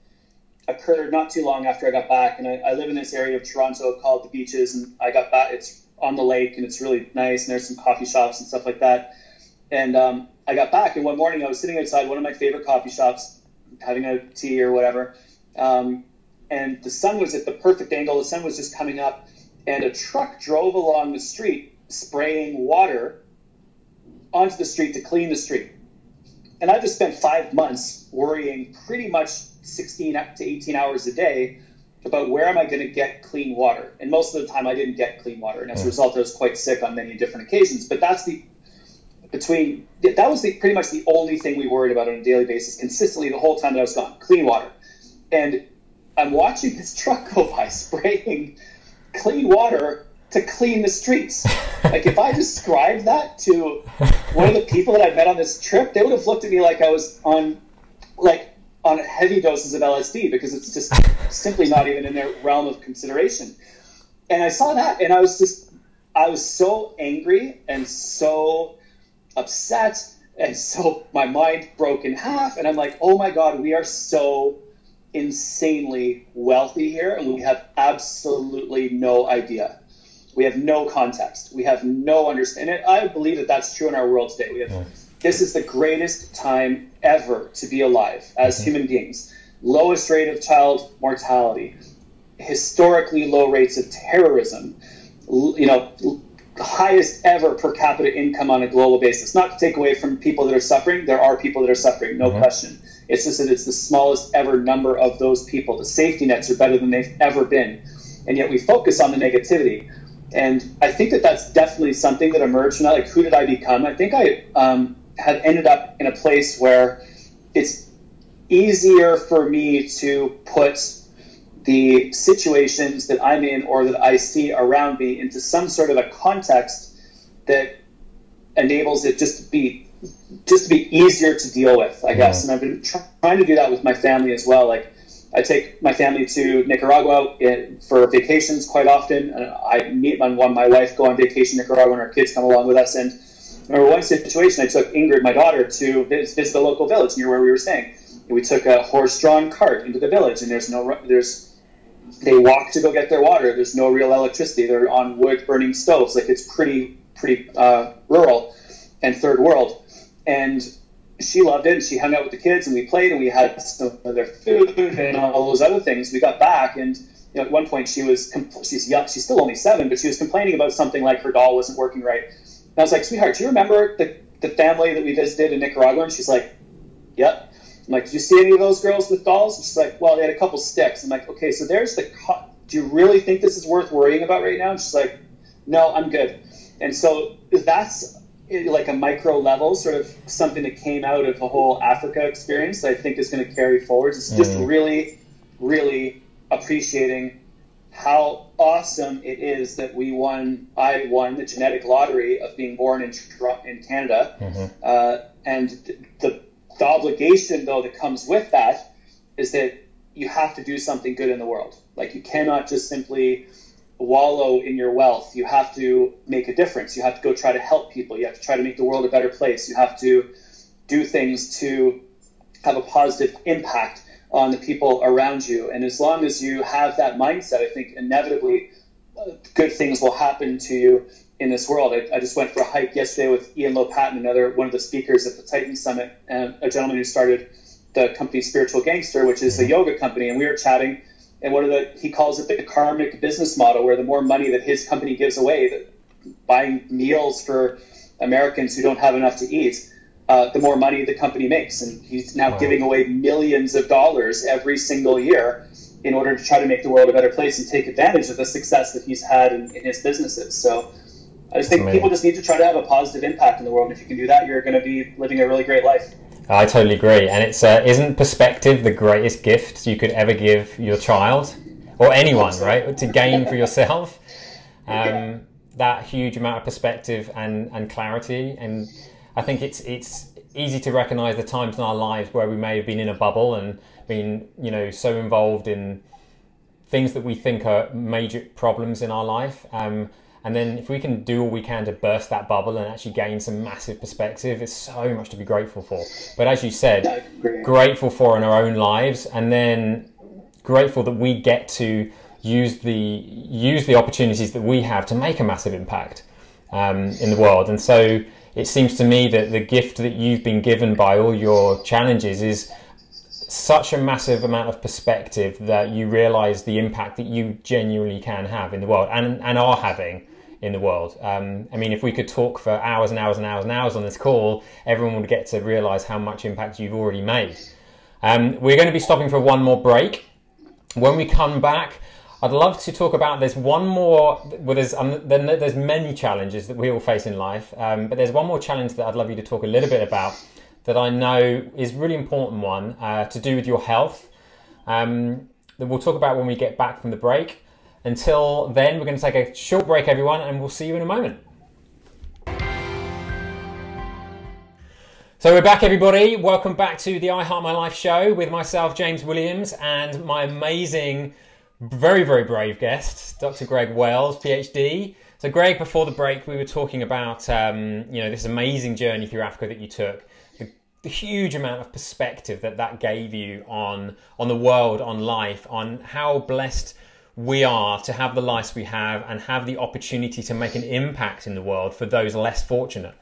occurred not too long after I got back. And I live in this area of Toronto called the Beaches, and I got back. It's on the lake, and it's really nice, and there's some coffee shops and stuff like that. And I got back, and one morning I was sitting outside one of my favorite coffee shops, having a tea or whatever, and the sun was at the perfect angle. The sun was just coming up, and a truck drove along the street spraying water onto the street to clean the street. And I just spent 5 months worrying pretty much 16 to 18 hours a day about where am I going to get clean water. And most of the time I didn't get clean water. And as a result, I was quite sick on many different occasions. But that was pretty much the only thing we worried about on a daily basis, consistently the whole time that I was gone, clean water. And I'm watching this truck go by spraying clean water to clean the streets. Like, if I described that to one of the people that I met on this trip, they would have looked at me like I was on heavy doses of LSD, because it's just simply not even in their realm of consideration. And I saw that, and I was so angry and so upset, and so my mind broke in half, and I'm like, oh my God, we are so insanely wealthy here, and we have absolutely no idea. We have no context. We have no understanding. I believe that that's true in our world today. This is the greatest time ever to be alive as human beings. Lowest rate of child mortality, historically low rates of terrorism, highest ever per capita income on a global basis. Not to take away from people that are suffering. There are people that are suffering, no question. It's just that it's the smallest ever number of those people. The safety nets are better than they've ever been. And yet we focus on the negativity. And I think that that's definitely something that emerged from that. Like, who did I become? I think I had ended up in a place where it's easier for me to put the situations that I'm in or that I see around me into some sort of a context that enables it just to be easier to deal with, I guess. And I've been trying to do that with my family as well. Like, I take my family to Nicaragua for vacations quite often. I meet my wife, go on vacation in Nicaragua, and our kids come along with us. And I remember one situation, I took Ingrid, my daughter, to visit a local village near where we were staying. And we took a horse-drawn cart into the village, and they walk to go get their water. There's no real electricity. They're on wood-burning stoves. Like, it's pretty rural and third world. And she loved it, and she hung out with the kids, and we played, and we had some of their food and all those other things. We got back, and at one point she's young, she's still only 7, but she was complaining about something like her doll wasn't working right. And I was like, sweetheart, do you remember the family that we visited in Nicaragua? And she's like, yep. I'm like, did you see any of those girls with dolls? And she's like, well, they had a couple sticks. I'm like, okay, so there's do you really think this is worth worrying about right now? And she's like, no, I'm good. And so that's like a micro level, sort of something that came out of the whole Africa experience that I think is going to carry forward. It's just really, really appreciating how awesome it is that I won the genetic lottery of being born in Canada. And the obligation, though, that comes with that is that you have to do something good in the world. Like, you cannot just simply wallow in your wealth. You have to make a difference. You have to go try to help people. You have to try to make the world a better place. You have to do things to have a positive impact on the people around you. And as long as you have that mindset, I think inevitably good things will happen to you in this world. I just went for a hike yesterday with Ian Lopatin, one of the speakers at the Titan Summit, and a gentleman who started the company Spiritual Gangster, which is a yoga company. And we were chatting, and he calls it the karmic business model, where the more money that his company gives away, buying meals for Americans who don't have enough to eat, the more money the company makes. And he's now giving away millions of dollars every single year in order to try to make the world a better place and take advantage of the success that he's had in his businesses. So I just think people just need to try to have a positive impact in the world. And if you can do that, you're going to be living a really great life. I totally agree. And it's isn't perspective the greatest gift you could ever give your child or anyone, right? To gain for yourself. That huge amount of perspective and clarity. And I think it's easy to recognize the times in our lives where we may have been in a bubble and been, so involved in things that we think are major problems in our life. And then if we can do all we can to burst that bubble and actually gain some massive perspective, it's so much to be grateful for. But as you said, grateful for in our own lives, and then grateful that we get to use the opportunities that we have to make a massive impact in the world. And so it seems to me that the gift that you've been given by all your challenges is such a massive amount of perspective that you realize the impact that you genuinely can have in the world and are having in the world. I mean, if we could talk for hours and hours and hours and hours on this call, everyone would get to realize how much impact you've already made. We're going to be stopping for one more break. When we come back, I'd love to talk about, there's one more, well, there's many challenges that we all face in life, but there's one more challenge that I'd love you to talk a little bit about that I know is a really important one to do with your health, that we'll talk about when we get back from the break. Until then, we're going to take a short break, everyone, and we'll see you in a moment. So we're back, everybody. Welcome back to the I Heart My Life show with myself, James Williams, and my amazing, very, very brave guest, Dr. Greg Wells, Ph.D. So Greg, before the break, we were talking about this amazing journey through Africa that you took, the huge amount of perspective that gave you on the world, on life, on how blessed we are to have the lives we have and have the opportunity to make an impact in the world for those less fortunate.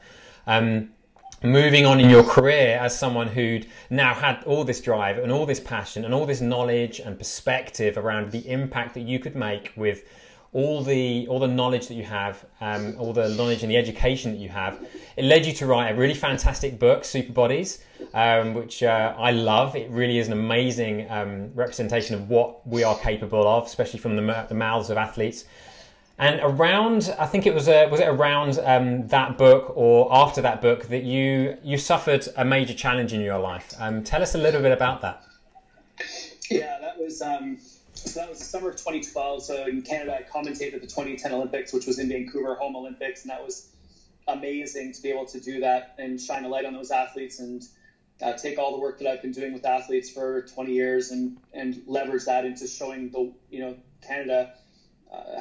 Moving on in your career as someone who'd now had all this drive and all this passion and all this knowledge and perspective around the impact that you could make with all the knowledge that you have, all the knowledge and the education that you have, it led you to write a really fantastic book, Super Bodies, which I love. It really is an amazing representation of what we are capable of, especially from the mouths of athletes. And around, I think was it around that book or after that book that you suffered a major challenge in your life. Tell us a little bit about that. Yeah, that was the summer of 2012. So in Canada, I commentated at the 2010 Olympics, which was in Vancouver, home Olympics, and that was amazing to be able to do that and shine a light on those athletes. And take all the work that I've been doing with athletes for 20 years and leverage that into showing Canada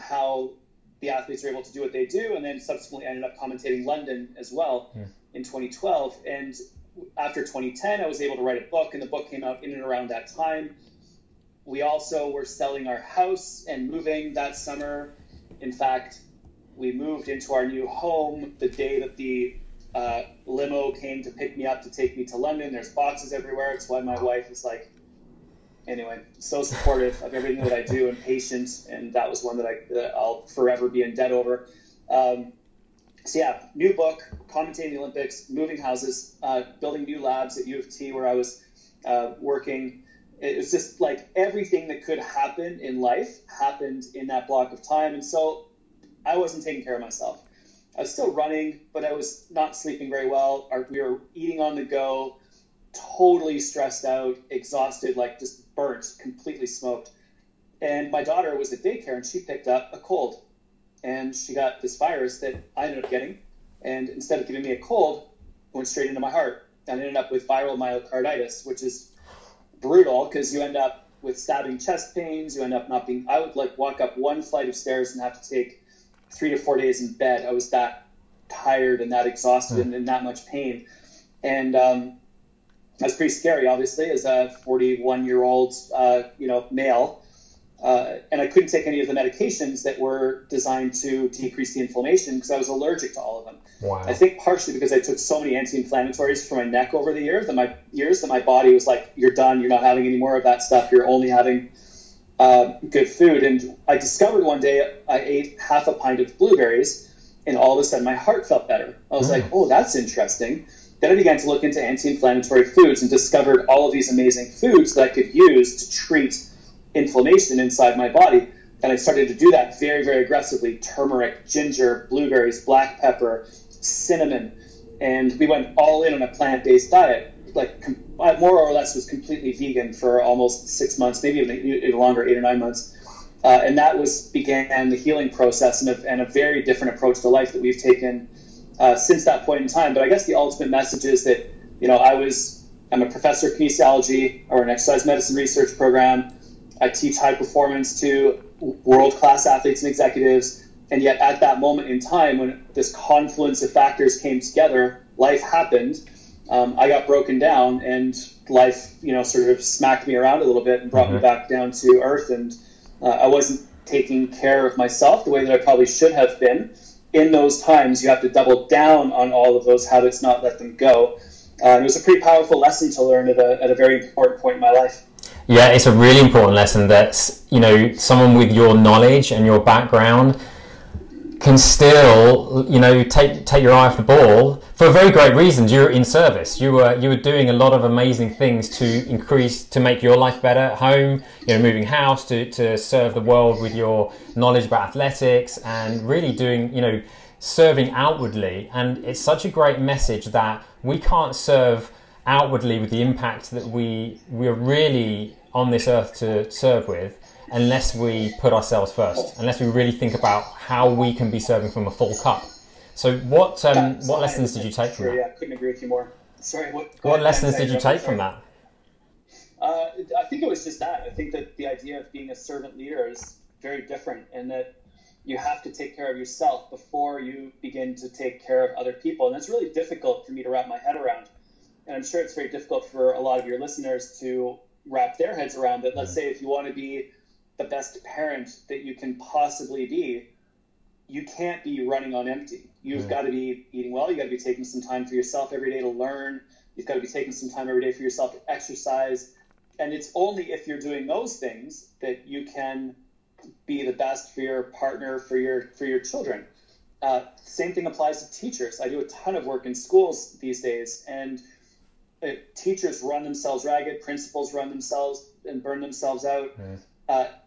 how the athletes are able to do what they do, and then subsequently ended up commentating London as well in 2012. And after 2010, I was able to write a book, and the book came out in and around that time. We also were selling our house and moving that summer. In fact, we moved into our new home the day that the limo came to pick me up to take me to London. There's boxes everywhere. It's why my wife is like, anyway, so supportive of everything that I do and patient. And that was one that I'll forever be in debt over. So yeah, new book, commentating the Olympics, moving houses, building new labs at U of T where I was working. It was just like everything that could happen in life happened in that block of time. And so I wasn't taking care of myself. I was still running, but I was not sleeping very well. We were eating on the go, totally stressed out, exhausted, like just burnt, completely smoked. And my daughter was at daycare, and she picked up a cold. And she got this virus that I ended up getting. And instead of giving me a cold, it went straight into my heart. And I ended up with viral myocarditis, which is brutal because you end up with stabbing chest pains. You end up not being, I would like walk up one flight of stairs and have to take 3 to 4 days in bed. I was that tired and that exhausted and in that much pain. And that's pretty scary, obviously, as a 41-year-old, male. And I couldn't take any of the medications that were designed to decrease the inflammation because I was allergic to all of them. Wow. I think partially because I took so many anti-inflammatories for my neck over the years that my body was like, you're done. You're not having any more of that stuff. You're only having good food. And I discovered one day I ate half a pint of blueberries, and all of a sudden my heart felt better. I was like, oh, that's interesting. Then I began to look into anti-inflammatory foods and discovered all of these amazing foods that I could use to treat inflammation inside my body. And I started to do that very, very aggressively. Turmeric, ginger, blueberries, black pepper, cinnamon. And we went all in on a plant-based diet. Like more or less was completely vegan for almost 6 months, maybe even longer, 8 or 9 months. And that began the healing process and a very different approach to life that we've taken since that point in time. But I guess the ultimate message is that, I'm a professor of kinesiology or an exercise medicine research program. I teach high performance to world-class athletes and executives. And yet at that moment in time, when this confluence of factors came together, life happened. I got broken down, and life, sort of smacked me around a little bit and brought me back down to earth. And I wasn't taking care of myself the way that I probably should have been. In those times, you have to double down on all of those habits, not let them go. It was a pretty powerful lesson to learn at a very important point in my life. Yeah, it's a really important lesson that, someone with your knowledge and your background can still, take your eye off the ball for very great reasons. You're in service. You were doing a lot of amazing things to make your life better at home, moving house, to serve the world with your knowledge about athletics and really doing, serving outwardly. And it's such a great message that we can't serve outwardly with the impact that we're really on this earth to serve with unless we put ourselves first, unless we really think about how we can be serving from a full cup. So what lessons did you take from that? Yeah, couldn't agree with you more. Sorry, what lessons did you take from that? I think it was just that. I think that the idea of being a servant leader is very different, and that you have to take care of yourself before you begin to take care of other people. And that's really difficult for me to wrap my head around. And I'm sure it's very difficult for a lot of your listeners to wrap their heads around that. Let's say if you want to be the best parent that you can possibly be, you can't be running on empty. You've got to be eating well. You've got to be taking some time for yourself every day to learn. You've got to be taking some time every day for yourself to exercise. And it's only if you're doing those things that you can be the best for your partner, for your children. Same thing applies to teachers. I do a ton of work in schools these days, and teachers run themselves ragged, principals run themselves and burn themselves out.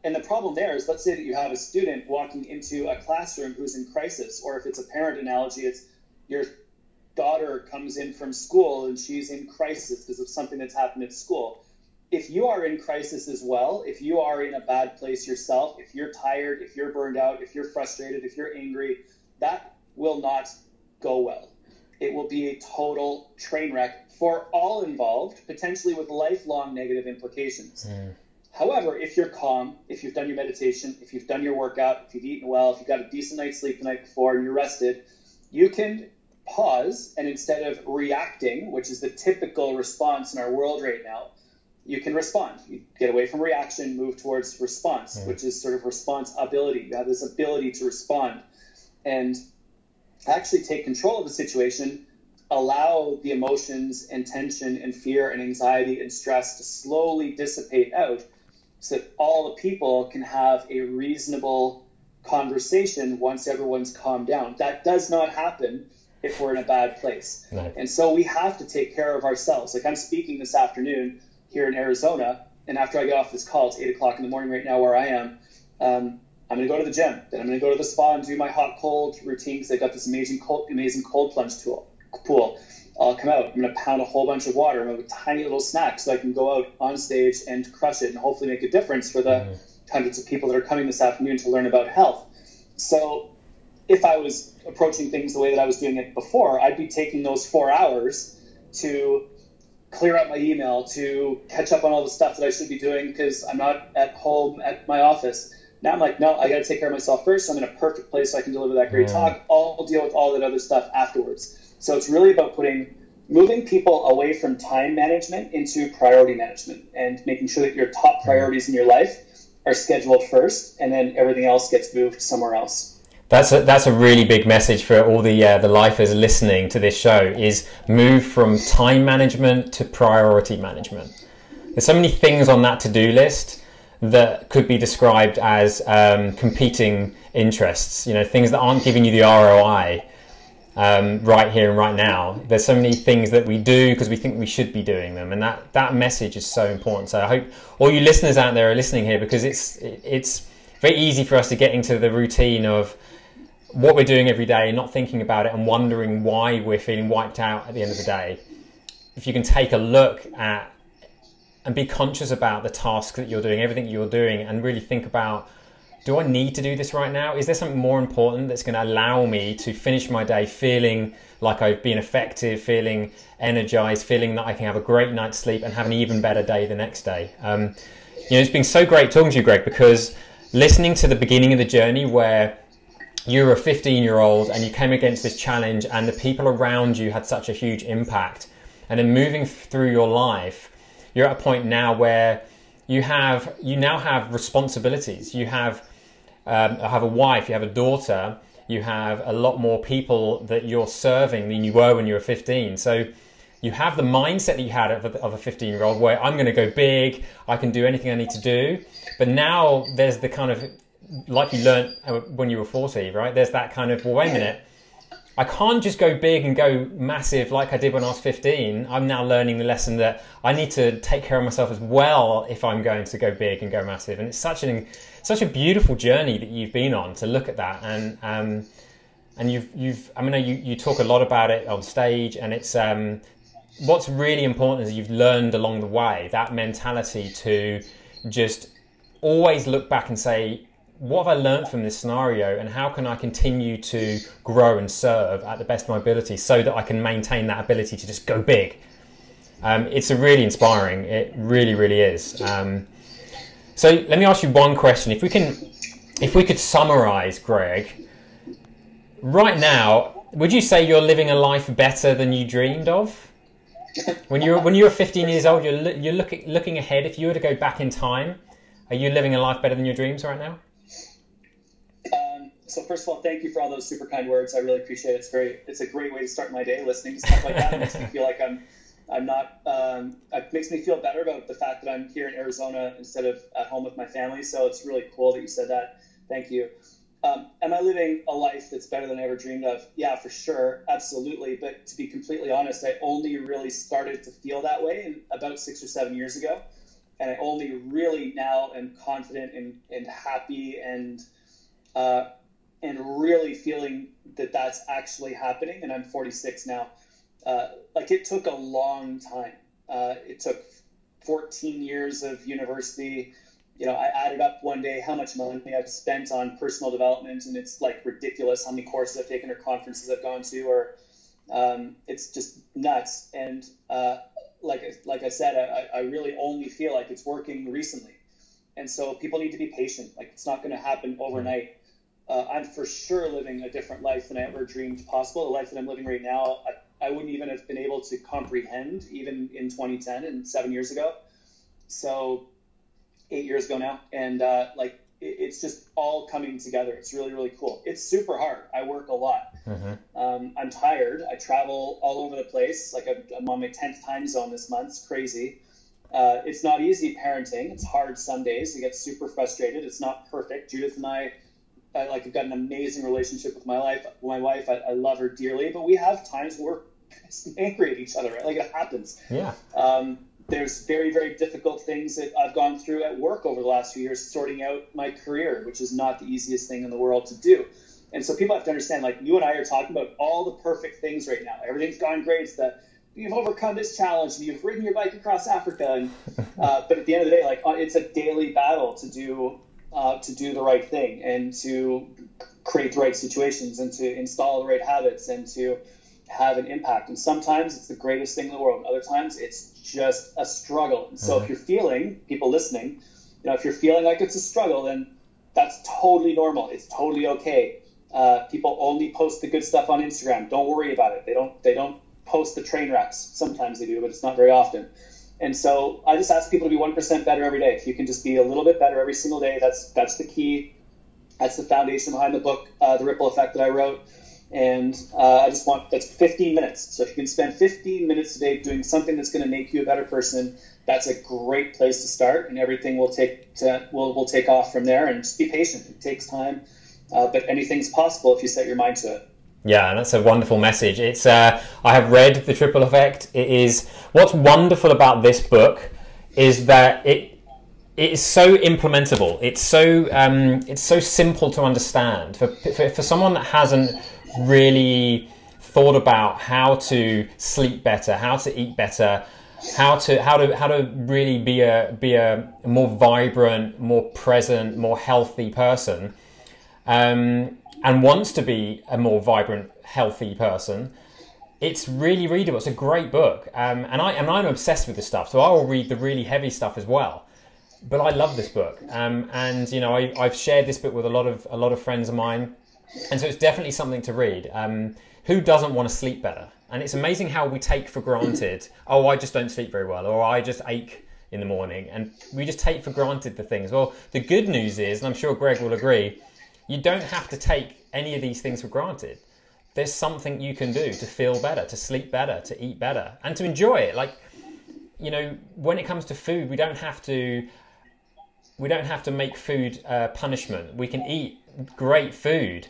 And the problem there is, let's say that you have a student walking into a classroom who's in crisis, or if it's a parent analogy, it's your daughter comes in from school and she's in crisis because of something that's happened at school. If you are in crisis as well, if you are in a bad place yourself, if you're tired, if you're burned out, if you're frustrated, if you're angry, that will not go well. it will be a total train wreck for all involved, potentially with lifelong negative implications. However, if you're calm, if you've done your meditation, if you've done your workout, if you've eaten well, if you've got a decent night's sleep the night before and you're rested, you can pause, and instead of reacting, which is the typical response in our world right now, you can respond. You get away from reaction, move towards response, which is sort of responsibility. You have this ability to respond and actually take control of the situation, allow the emotions and tension and fear and anxiety and stress to slowly dissipate out so that all the people can have a reasonable conversation once everyone's calmed down. That does not happen if we're in a bad place. No. And so we have to take care of ourselves. Like, I'm speaking this afternoon here in Arizona, and after I get off this call, it's 8 o'clock in the morning right now where I am, I'm going to go to the gym. Then I'm going to go to the spa and do my hot-cold routine because they've got this amazing cold plunge pool. I'll come out. I'm going to pound a whole bunch of water. I'm going to have a tiny little snack so I can go out on stage and crush it and hopefully make a difference for the hundreds of people that are coming this afternoon to learn about health. So if I was approaching things the way that I was doing it before, I'd be taking those 4 hours to clear out my email, to catch up on all the stuff that I should be doing because I'm not at home at my office. Now I'm like, no, I got to take care of myself first. So I'm in a perfect place so I can deliver that great talk. I'll deal with all that other stuff afterwards. So it's really about moving people away from time management into priority management and making sure that your top priorities in your life are scheduled first, and then everything else gets moved somewhere else. That's a really big message for all the lifers listening to this show, is move from time management to priority management. There's so many things on that to-do list that could be described as competing interests, things that aren't giving you the ROI right here and right now. There's so many things that we do because we think we should be doing them, and that message is so important. So I hope all you listeners out there are listening here, because it's very easy for us to get into the routine of what we're doing every day and not thinking about it and wondering why we're feeling wiped out at the end of the day. If you can take a look at and be conscious about the task that you're doing, everything you're doing, and really think about, do I need to do this right now? Is there something more important that's going to allow me to finish my day feeling like I've been effective, feeling energized, feeling that I can have a great night's sleep and have an even better day the next day? It's been so great talking to you, Greg, because listening to the beginning of the journey where you were a 15-year-old and you came against this challenge and the people around you had such a huge impact, and then moving through your life, you're at a point now where you now have responsibilities. You have a wife, you have a daughter, you have a lot more people that you're serving than you were when you were 15. So you have the mindset that you had of a 15-year-old where I'm going to go big, I can do anything I need to do. But now there's the kind of, like you learned when you were 40, right? There's that kind of, well, wait a minute, I can't just go big and go massive like I did when I was 15. I'm now learning the lesson that I need to take care of myself as well if I'm going to go big and go massive. And it's such a beautiful journey that you've been on to look at that. And you talk a lot about it on stage, and it's what's really important is you've learned along the way that mentality to just always look back and say, what have I learned from this scenario, and how can I continue to grow and serve at the best of my ability so that I can maintain that ability to just go big? It's really inspiring. It really, really is. So let me ask you one question. If we could summarize, Greg, right now, would you say you're living a life better than you dreamed of? When you were 15 years old, you're looking ahead. If you were to go back in time, are you living a life better than your dreams right now? So first of all, thank you for all those super kind words. I really appreciate it. It's a great way to start my day, listening to stuff like that. It makes me feel like I'm not, it makes me feel better about the fact that I'm here in Arizona instead of at home with my family. So it's really cool that you said that. Thank you. Am I living a life that's better than I ever dreamed of? Yeah, for sure. Absolutely. But to be completely honest, I only really started to feel that way about 6 or 7 years ago. And I only really now am confident and happy and really feeling that that's actually happening. And I'm 46 now. It took a long time. It took 14 years of university. I added up one day how much money I've spent on personal development, and it's like ridiculous how many courses I've taken or conferences I've gone to or It's just nuts. And like I said, I really only feel like it's working recently. And so people need to be patient. Like, it's not going to happen overnight. I'm for sure living a different life than I ever dreamed possible. The life that I'm living right now, I wouldn't even have been able to comprehend even in 2010 and 7 years ago. So 8 years ago now. And it's just all coming together. It's really, really cool. It's super hard. I work a lot. I'm tired. I travel all over the place. Like, I'm on my 10th time zone this month. It's crazy. It's not easy parenting. It's hard some days. You get super frustrated. It's not perfect. Judith and I have got an amazing relationship with my wife. I love her dearly, but we have times where we're angry at each other, right? Like, it happens. Yeah. There's very, very difficult things that I've gone through at work over the last few years, sorting out my career, which is not the easiest thing in the world to do. And so people have to understand, like, you and I are talking about all the perfect things right now. Everything's gone great. It's that you've overcome this challenge and you've ridden your bike across Africa. And, but at the end of the day, like, it's a daily battle to do the right thing and to create the right situations and to install the right habits and to have an impact. And sometimes it's the greatest thing in the world. Other times it's just a struggle. And so if you're feeling, people listening, if you're feeling like it's a struggle, then that's totally normal. It's totally okay. People only post the good stuff on Instagram. Don't worry about it. They don't post the train wrecks. Sometimes they do, but it's not very often. And so I just ask people to be 1% better every day. If you can just be a little bit better every single day, that's the key. That's the foundation behind the book, The Ripple Effect, that I wrote. And that's 15 minutes. So if you can spend 15 minutes a day doing something that's going to make you a better person, that's a great place to start, and everything will take off from there. And just be patient. It takes time, but anything's possible if you set your mind to it. Yeah, and that's a wonderful message. It's I have read The Triple Effect. It is, what's wonderful about this book is that it is so implementable. It's so simple to understand for someone that hasn't really thought about how to sleep better, how to eat better, how to really be a more vibrant, more present, more healthy person, and wants to be a more vibrant, healthy person. It's really readable. It's a great book, and I'm obsessed with this stuff, so I will read the really heavy stuff as well. But I love this book, and I've shared this book with a lot of friends of mine. And so it's definitely something to read. Who doesn't want to sleep better? And it's amazing how we take for granted, oh, I just don't sleep very well, or I just ache in the morning. And we just take for granted the things. Well, the good news is, and I'm sure Greg will agree, you don't have to take any of these things for granted. There's something you can do to feel better, to sleep better, to eat better, and to enjoy it. Like, when it comes to food, we don't have to make food punishment. We can eat great food.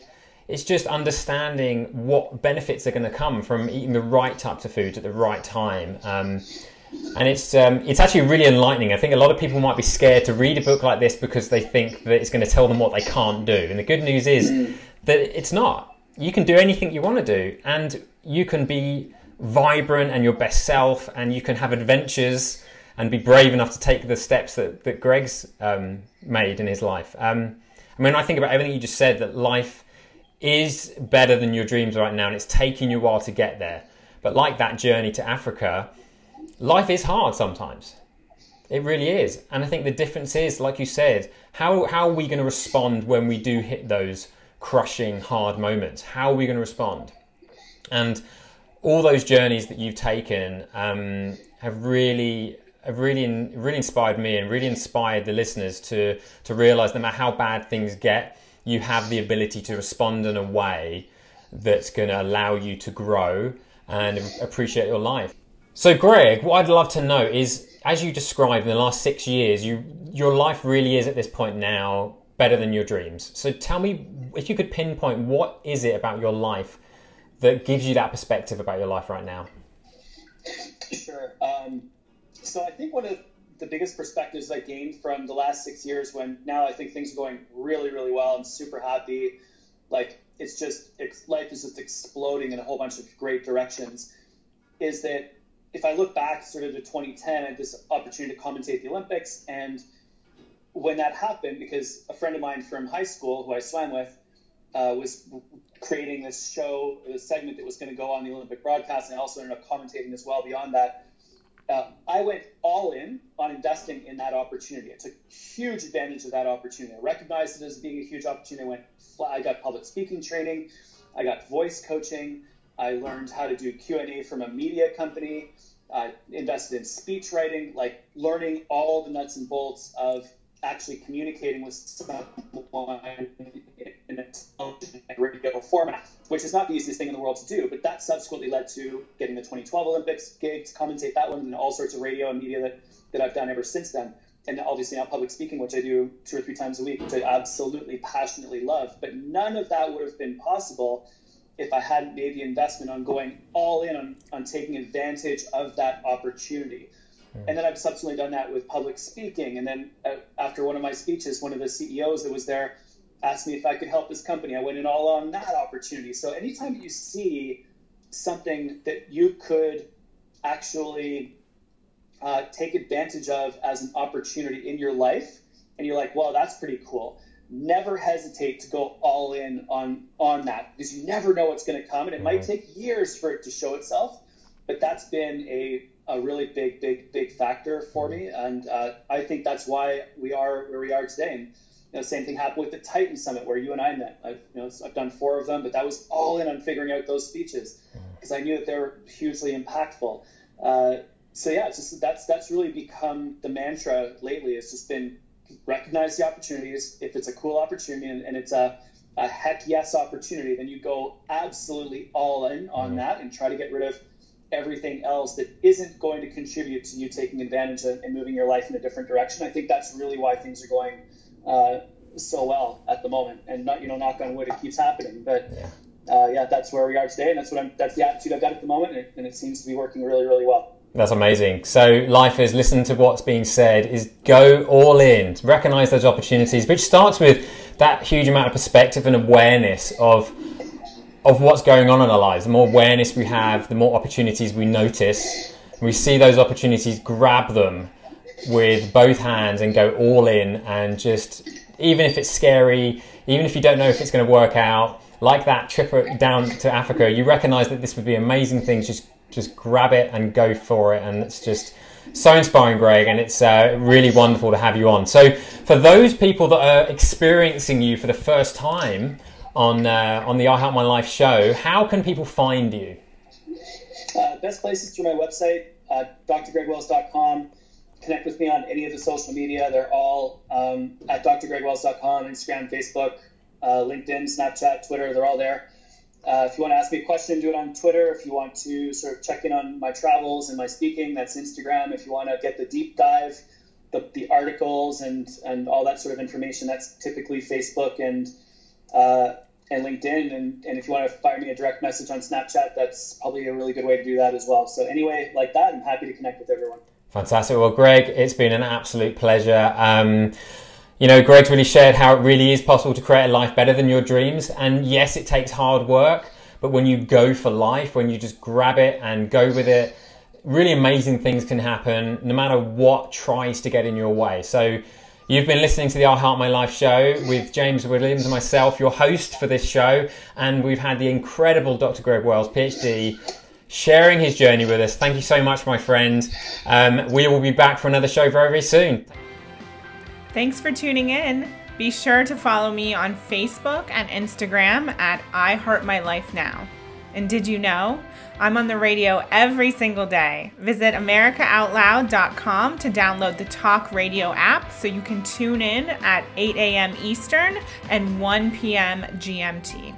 It's just understanding what benefits are going to come from eating the right types of food at the right time. And it's actually really enlightening. I think a lot of people might be scared to read a book like this because they think that it's going to tell them what they can't do. And the good news is that it's not. You can do anything you want to do, and you can be vibrant and your best self, and you can have adventures and be brave enough to take the steps that Greg's made in his life. I think about everything you just said, that life is better than your dreams right now, and it's taking you a while to get there. But like that journey to Africa, life is hard sometimes. It really is. And I think the difference is, like you said, how are we going to respond when we do hit those crushing, hard moments? How are we going to respond? And all those journeys that you've taken have really inspired me and really inspired the listeners to realize no matter how bad things get, you have the ability to respond in a way that's going to allow you to grow and appreciate your life. So Greg, what I'd love to know is, as you described in the last 6 years, your life really is at this point now better than your dreams. So tell me, if you could pinpoint, what is it about your life that gives you that perspective about your life right now? Sure. So I think one of the biggest perspectives I gained from the last 6 years, when now I think things are going really, really well, I'm super happy. Like, life is just exploding in a whole bunch of great directions, is that if I look back sort of to 2010, I had this opportunity to commentate the Olympics. And when that happened, because a friend of mine from high school who I swam with was creating this show, this segment that was going to go on the Olympic broadcast, and I also ended up commentating as well beyond that. I went all in on investing in that opportunity. I took huge advantage of that opportunity. I recognized it as being a huge opportunity. I got public speaking training. I got voice coaching. I learned how to do Q&A from a media company. I invested in speech writing, like learning all the nuts and bolts of actually communicating with someone in a radio format, which is not the easiest thing in the world to do, but that subsequently led to getting the 2012 Olympics gig to commentate that one, and all sorts of radio and media that I've done ever since then. And obviously now public speaking, which I do 2 or 3 times a week, which I absolutely passionately love. But none of that would have been possible if I hadn't made the investment on going all in on taking advantage of that opportunity. And then I've subsequently done that with public speaking. And then after one of my speeches, one of the CEOs that was there asked me if I could help this company. I went in all on that opportunity. So anytime you see something that you could actually take advantage of as an opportunity in your life, and you're like, well, that's pretty cool, never hesitate to go all in on that, because you never know what's going to come. And it might take years for it to show itself, but that's been a really big factor for me, and I think that's why we are where we are today. And same thing happened with the Titan Summit where you and I met. I've done 4 of them, but that was all in on figuring out those speeches because I knew that they were hugely impactful. So yeah, it's just that's really become the mantra lately. It's just been recognize the opportunities. If it's a cool opportunity and it's a heck yes opportunity, then you go absolutely all in on that and try to get rid of everything else that isn't going to contribute to you taking advantage of and moving your life in a different direction. I think that's really why things are going so well at the moment, and not, knock on wood, it keeps happening. But yeah, that's where we are today, and that's the attitude I've got at the moment, and it seems to be working really, really well. That's amazing. So lifers, listen to what's being said, is go all in, recognize those opportunities, which starts with that huge amount of perspective and awareness of what's going on in our lives. The more awareness we have, the more opportunities we notice. We see those opportunities, grab them with both hands and go all in, and just, even if it's scary, even if you don't know if it's going to work out, like that trip down to Africa, you recognize that this would be amazing things, just grab it and go for it. And it's just so inspiring, Greg, and it's really wonderful to have you on. So for those people that are experiencing you for the first time on the I Help My Life show, how can people find you? Best place is through my website, drgregwells.com. Connect with me on any of the social media. They're all at drgregwells.com, Instagram, Facebook, LinkedIn, Snapchat, Twitter. They're all there. If you want to ask me a question, do it on Twitter. If you want to sort of check in on my travels and my speaking, that's Instagram. If you want to get the deep dive, the articles and all that sort of information, that's typically Facebook and LinkedIn. And if you want to fire me a direct message on Snapchat, that's probably a really good way to do that as well. So anyway, like that, I'm happy to connect with everyone. Fantastic. Well, Greg, it's been an absolute pleasure. Greg's really shared how it really is possible to create a life better than your dreams. And yes, it takes hard work, but when you go for life, when you just grab it and go with it, really amazing things can happen no matter what tries to get in your way. So you've been listening to the I Help My Life show with James Williams and myself, your host for this show. And we've had the incredible Dr. Greg Wells, Ph.D., sharing his journey with us. Thank you so much, my friend. We will be back for another show very, very soon. Thanks for tuning in. Be sure to follow me on Facebook and Instagram at I Heart My Life Now. And did you know I'm on the radio every single day? Visit AmericaOutloud.com to download the Talk Radio app so you can tune in at 8 a.m. Eastern and 1 p.m. GMT.